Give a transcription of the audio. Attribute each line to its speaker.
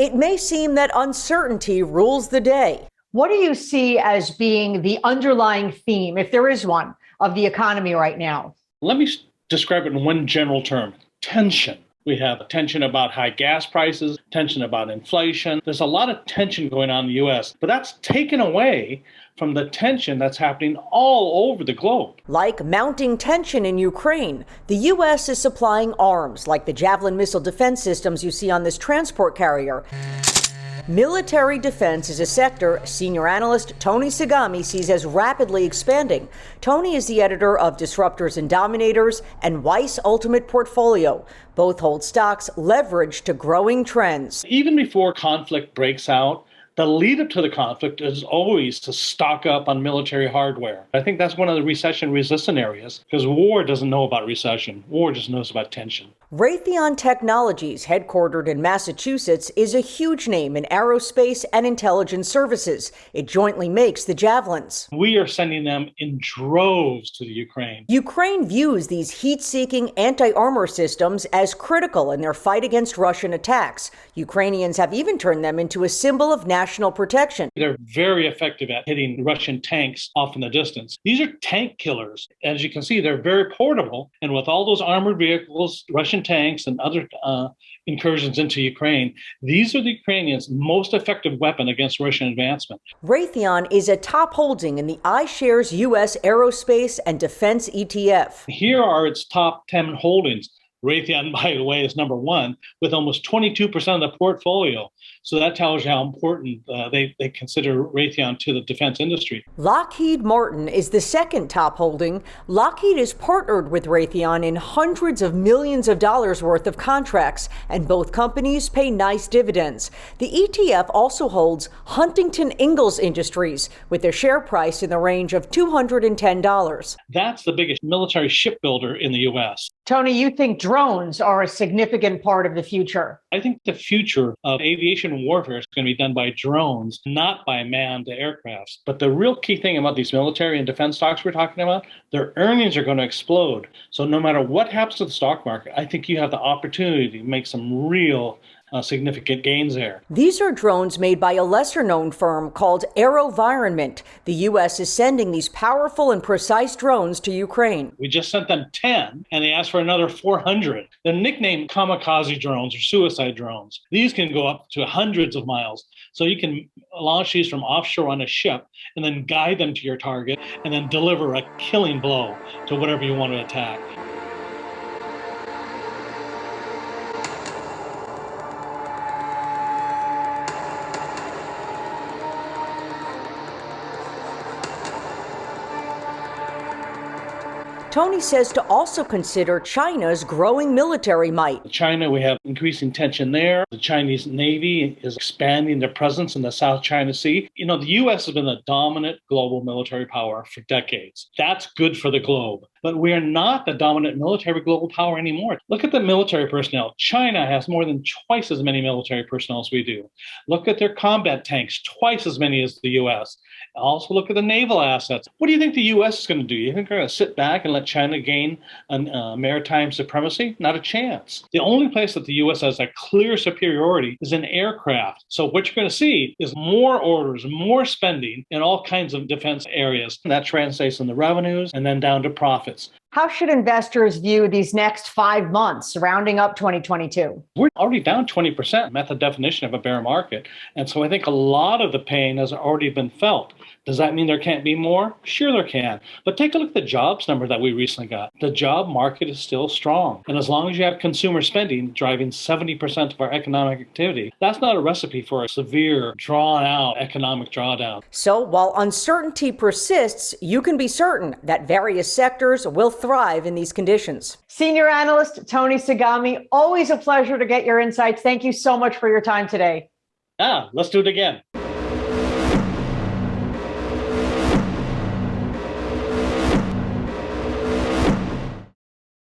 Speaker 1: it may seem that uncertainty rules the day.
Speaker 2: What do you see as being the underlying theme, if there is one, of the economy right now?
Speaker 3: Let me describe it in one general term: tension. We have tension about high gas prices, tension about inflation. There's a lot of tension going on in the U.S., but that's taken away from the tension that's happening all over the globe.
Speaker 1: Like mounting tension in Ukraine, the U.S. is supplying arms like the Javelin missile defense systems you see on this transport carrier. Military defense is a sector senior analyst Tony Sagami sees as rapidly expanding. Tony is the editor of Disruptors and Dominators and Weiss Ultimate Portfolio. Both hold stocks leveraged to growing trends.
Speaker 3: Even before conflict breaks out, the lead up to the conflict is always to stock up on military hardware. I think that's one of the recession-resistant areas, because war doesn't know about recession. War just knows about tension.
Speaker 1: Raytheon Technologies, headquartered in Massachusetts, is a huge name in aerospace and intelligence services. It jointly makes the Javelins.
Speaker 3: We are sending them in droves to the Ukraine.
Speaker 1: Ukraine views these heat-seeking anti-armor systems as critical in their fight against Russian attacks. Ukrainians have even turned them into a symbol of national protection.
Speaker 3: They're very effective at hitting Russian tanks off in the distance. These are tank killers. As you can see, they're very portable, and with all those armored vehicles, Russian tanks and other incursions into Ukraine, these are the Ukrainians' most effective weapon against Russian advancement.
Speaker 1: Raytheon is a top holding in the iShares U.S. Aerospace and Defense ETF.
Speaker 3: Here are its top 10 holdings. Raytheon, by the way, is number one with almost 22% of the portfolio. So that tells you how important they consider Raytheon to the defense industry.
Speaker 1: Lockheed Martin is the second top holding. Lockheed is partnered with Raytheon in hundreds of millions of dollars worth of contracts, and both companies pay nice dividends. The ETF also holds Huntington Ingalls Industries, with their share price in the range of $210.
Speaker 3: That's the biggest military shipbuilder in the U.S.
Speaker 2: Tony, you think drones are a significant part of the future?
Speaker 3: I think the future of aviation warfare is going to be done by drones, not by manned aircrafts. But the real key thing about these military and defense stocks we're talking about, their earnings are going to explode. So no matter what happens to the stock market, I think you have the opportunity to make some real significant gains there.
Speaker 1: These are drones made by a lesser-known firm called AeroVironment. The U.S. is sending these powerful and precise drones to Ukraine.
Speaker 3: We just sent them 10, and they asked for another 400. They're nicknamed kamikaze drones or suicide drones. These can go up to hundreds of miles. So you can launch these from offshore on a ship and then guide them to your target and then deliver a killing blow to whatever you want to attack.
Speaker 1: Tony says to also consider China's growing military might.
Speaker 3: China, we have increasing tension there. The Chinese Navy is expanding their presence in the South China Sea. You know, the U.S. has been the dominant global military power for decades. That's good for the globe. But we are not the dominant military global power anymore. Look at the military personnel. China has more than twice as many military personnel as we do. Look at their combat tanks, twice as many as the U.S. Also look at the naval assets. What do you think the U.S. is going to do? You think they're going to sit back and let China gain maritime supremacy? Not a chance. The only place that the U.S. has a clear superiority is in aircraft. So what you're going to see is more orders, more spending in all kinds of defense areas. And that translates in the revenues and then down to profits.
Speaker 2: How should investors view these next 5 months, rounding up 2022?
Speaker 3: We're already down 20%, met the definition of a bear market. And so I think a lot of the pain has already been felt. Does that mean there can't be more? Sure there can. But take a look at the jobs number that we recently got. The job market is still strong. And as long as you have consumer spending driving 70% of our economic activity, that's not a recipe for a severe, drawn-out economic drawdown.
Speaker 1: So while uncertainty persists, you can be certain that various sectors will thrive in these conditions.
Speaker 2: Senior analyst Tony Sagami, always a pleasure to get your insights. Thank you so much for your time today.
Speaker 3: Let's do it again.